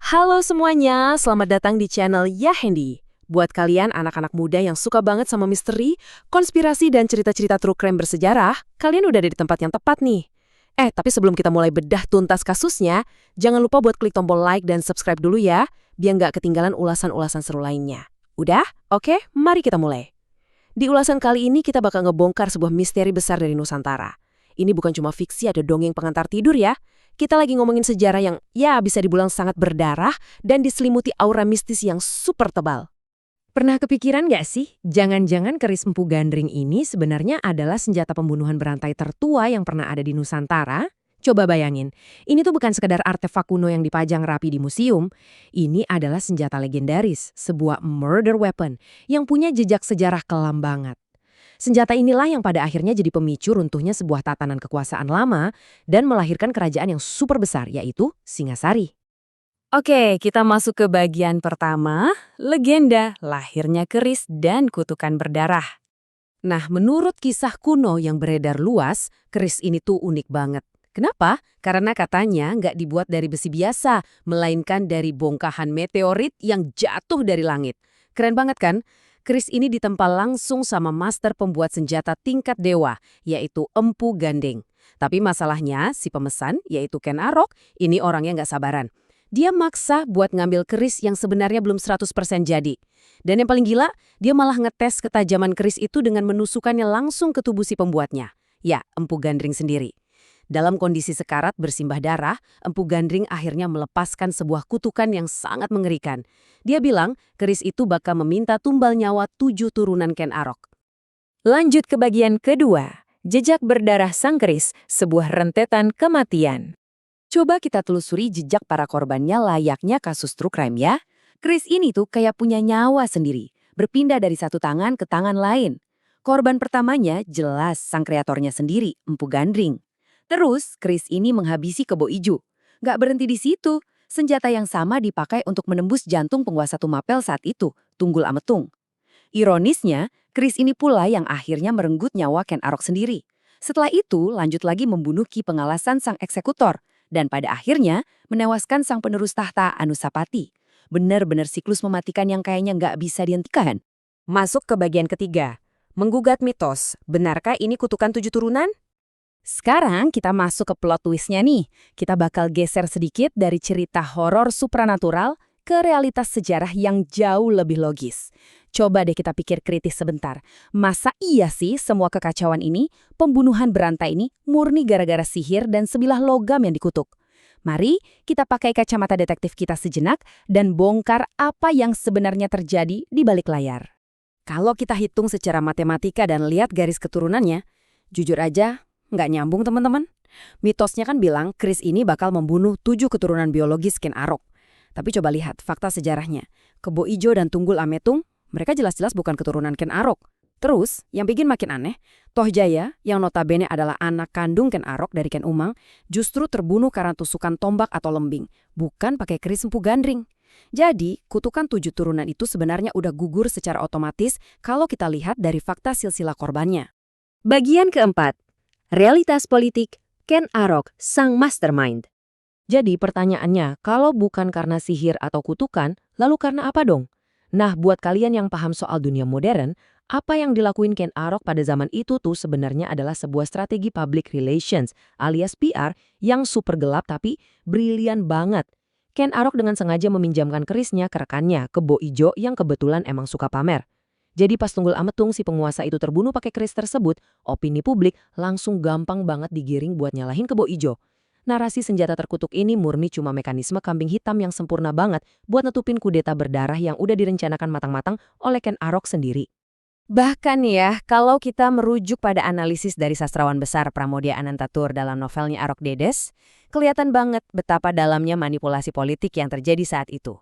Halo semuanya, selamat datang di channel Ya Hendy. Buat kalian anak-anak muda yang suka banget sama misteri, konspirasi, dan cerita-cerita true crime bersejarah, kalian udah ada di tempat yang tepat nih. Tapi sebelum kita mulai bedah tuntas kasusnya, jangan lupa buat klik tombol like dan subscribe dulu ya, biar nggak ketinggalan ulasan-ulasan seru lainnya. Udah? Oke, mari kita mulai. Di ulasan kali ini kita bakal ngebongkar sebuah misteri besar dari Nusantara. Ini bukan cuma fiksi ada dongeng pengantar tidur ya. Kita lagi ngomongin sejarah yang bisa dibilang sangat berdarah dan diselimuti aura mistis yang super tebal. Pernah kepikiran nggak sih, jangan-jangan keris empu gandring ini sebenarnya adalah senjata pembunuhan berantai tertua yang pernah ada di Nusantara? Coba bayangin, ini tuh bukan sekedar artefak kuno yang dipajang rapi di museum. Ini adalah senjata legendaris, sebuah murder weapon yang punya jejak sejarah kelam banget. Senjata inilah yang pada akhirnya jadi pemicu runtuhnya sebuah tatanan kekuasaan lama dan melahirkan kerajaan yang super besar, yaitu Singasari. Oke, kita masuk ke bagian pertama, legenda lahirnya keris dan kutukan berdarah. Nah, menurut kisah kuno yang beredar luas, keris ini tuh unik banget. Kenapa? Karena katanya nggak dibuat dari besi biasa, melainkan dari bongkahan meteorit yang jatuh dari langit. Keren banget kan? Keris ini ditempa langsung sama master pembuat senjata tingkat dewa, yaitu Empu Ganding. Tapi masalahnya, si pemesan, yaitu Ken Arok, ini orangnya nggak sabaran. Dia maksa buat ngambil keris yang sebenarnya belum 100% jadi. Dan yang paling gila, dia malah ngetes ketajaman keris itu dengan menusukannya langsung ke tubuh si pembuatnya. Ya, Empu Gandring sendiri. Dalam kondisi sekarat bersimbah darah, Empu Gandring akhirnya melepaskan sebuah kutukan yang sangat mengerikan. Dia bilang, keris itu bakal meminta tumbal nyawa 7 turunan Ken Arok. Lanjut ke bagian kedua, jejak berdarah sang keris, sebuah rentetan kematian. Coba kita telusuri jejak para korbannya layaknya kasus true crime ya. Keris ini tuh kayak punya nyawa sendiri, berpindah dari satu tangan ke tangan lain. Korban pertamanya jelas sang kreatornya sendiri, Empu Gandring. Terus, keris ini menghabisi Kebo Ijo. Nggak berhenti di situ, senjata yang sama dipakai untuk menembus jantung penguasa Tumapel saat itu, Tunggul Ametung. Ironisnya, keris ini pula yang akhirnya merenggut nyawa Ken Arok sendiri. Setelah itu, lanjut lagi membunuh Ki Pengalasan sang eksekutor, dan pada akhirnya menewaskan sang penerus tahta Anusapati. Benar-benar siklus mematikan yang kayaknya nggak bisa dihentikan. Masuk ke bagian ketiga, menggugat mitos. Benarkah ini kutukan 7 turunan? Sekarang kita masuk ke plot twist-nya nih. Kita bakal geser sedikit dari cerita horor supranatural ke realitas sejarah yang jauh lebih logis. Coba deh kita pikir kritis sebentar. Masa iya sih semua kekacauan ini, pembunuhan berantai ini, murni gara-gara sihir dan sebilah logam yang dikutuk? Mari kita pakai kacamata detektif kita sejenak dan bongkar apa yang sebenarnya terjadi di balik layar. Kalau kita hitung secara matematika dan lihat garis keturunannya, jujur aja, nggak nyambung teman-teman. Mitosnya kan bilang keris ini bakal membunuh 7 keturunan biologis Ken Arok. Tapi coba lihat fakta sejarahnya. Kebo Ijo dan Tunggul Ametung, mereka jelas-jelas bukan keturunan Ken Arok. Terus, yang bikin makin aneh, Toh Jaya, yang notabene adalah anak kandung Ken Arok dari Ken Umang, justru terbunuh karena tusukan tombak atau lembing, bukan pakai keris Empu Gandring. Jadi, kutukan 7 turunan itu sebenarnya udah gugur secara otomatis kalau kita lihat dari fakta silsilah korbannya. Bagian keempat, realitas politik Ken Arok, sang mastermind. Jadi pertanyaannya, kalau bukan karena sihir atau kutukan, lalu karena apa dong? Nah, buat kalian yang paham soal dunia modern, apa yang dilakuin Ken Arok pada zaman itu tuh sebenarnya adalah sebuah strategi public relations alias PR yang super gelap tapi brilian banget. Ken Arok dengan sengaja meminjamkan kerisnya ke rekannya, Kebo Ijo yang kebetulan emang suka pamer. Jadi pas Tunggul Ametung si penguasa itu terbunuh pakai keris tersebut, opini publik langsung gampang banget digiring buat nyalahin Kebo Ijo. Narasi senjata terkutuk ini murni cuma mekanisme kambing hitam yang sempurna banget buat nutupin kudeta berdarah yang udah direncanakan matang-matang oleh Ken Arok sendiri. Bahkan ya, kalau kita merujuk pada analisis dari sastrawan besar Pramoedya Anantatur dalam novelnya Arok Dedes, kelihatan banget betapa dalamnya manipulasi politik yang terjadi saat itu.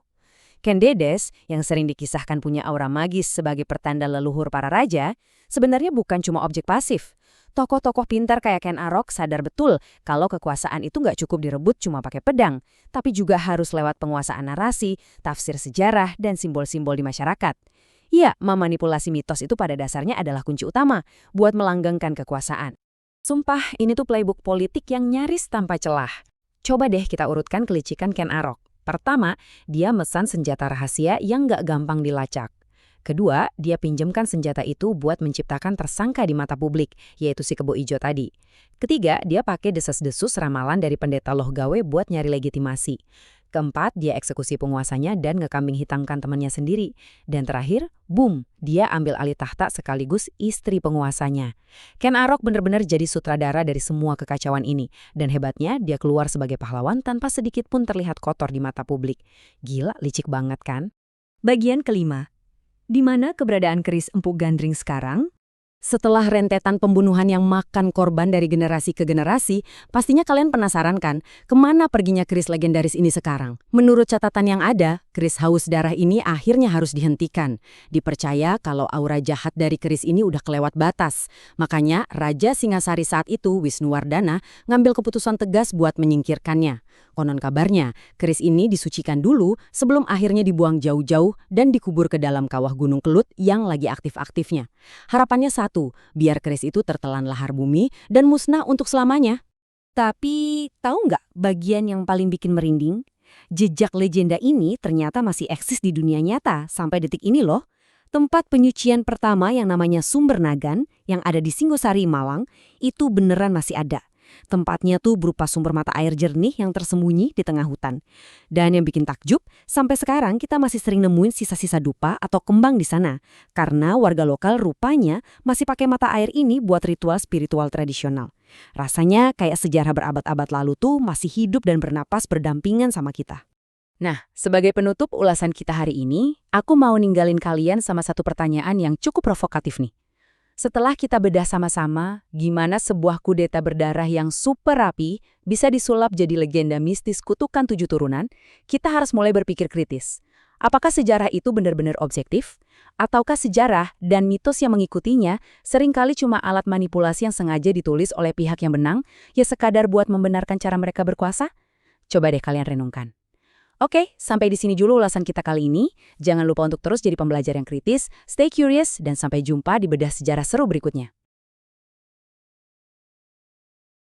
Ken Dedes, yang sering dikisahkan punya aura magis sebagai pertanda leluhur para raja, sebenarnya bukan cuma objek pasif. Tokoh-tokoh pintar kayak Ken Arok sadar betul kalau kekuasaan itu nggak cukup direbut cuma pakai pedang, tapi juga harus lewat penguasaan narasi, tafsir sejarah, dan simbol-simbol di masyarakat. Ya, memanipulasi mitos itu pada dasarnya adalah kunci utama buat melanggengkan kekuasaan. Sumpah, ini tuh playbook politik yang nyaris tanpa celah. Coba deh kita urutkan kelicikan Ken Arok. Pertama, dia mesan senjata rahasia yang nggak gampang dilacak. Kedua, dia pinjamkan senjata itu buat menciptakan tersangka di mata publik, yaitu si kebo ijo tadi. Ketiga, dia pakai desas-desus ramalan dari pendeta loh gawe buat nyari legitimasi. Keempat, dia eksekusi penguasanya dan ngekambing hitamkan temannya sendiri. Dan terakhir, boom, dia ambil alih tahta sekaligus istri penguasanya. Ken Arok benar-benar jadi sutradara dari semua kekacauan ini. Dan hebatnya, dia keluar sebagai pahlawan tanpa sedikit pun terlihat kotor di mata publik. Gila, licik banget kan? Bagian kelima. Di mana keberadaan keris Empu Gandring sekarang? Setelah rentetan pembunuhan yang makan korban dari generasi ke generasi, pastinya kalian penasaran kan, kemana perginya keris legendaris ini sekarang? Menurut catatan yang ada, keris haus darah ini akhirnya harus dihentikan. Dipercaya kalau aura jahat dari keris ini udah kelewat batas. Makanya Raja Singasari saat itu, Wisnuwardana, ngambil keputusan tegas buat menyingkirkannya. Konon kabarnya, keris ini disucikan dulu sebelum akhirnya dibuang jauh-jauh dan dikubur ke dalam kawah Gunung Kelut yang lagi aktif-aktifnya. Harapannya satu, biar keris itu tertelan lahar bumi dan musnah untuk selamanya. Tapi tahu nggak bagian yang paling bikin merinding? Jejak legenda ini ternyata masih eksis di dunia nyata sampai detik ini loh. Tempat penyucian pertama yang namanya Sumber Nagan yang ada di Singosari, Malang, itu beneran masih ada. Tempatnya tuh berupa sumber mata air jernih yang tersembunyi di tengah hutan. Dan yang bikin takjub, sampai sekarang kita masih sering nemuin sisa-sisa dupa atau kembang di sana. Karena warga lokal rupanya masih pakai mata air ini buat ritual spiritual tradisional. Rasanya kayak sejarah berabad-abad lalu tuh masih hidup dan bernapas berdampingan sama kita. Nah, sebagai penutup ulasan kita hari ini, aku mau ninggalin kalian sama satu pertanyaan yang cukup provokatif nih. Setelah kita bedah sama-sama, gimana sebuah kudeta berdarah yang super rapi bisa disulap jadi legenda mistis kutukan 7 turunan, kita harus mulai berpikir kritis. Apakah sejarah itu benar-benar objektif? Ataukah sejarah dan mitos yang mengikutinya seringkali cuma alat manipulasi yang sengaja ditulis oleh pihak yang menang, ya sekadar buat membenarkan cara mereka berkuasa? Coba deh kalian renungkan. Oke, sampai di sini dulu ulasan kita kali ini. Jangan lupa untuk terus jadi pembelajar yang kritis, stay curious, dan sampai jumpa di bedah sejarah seru berikutnya.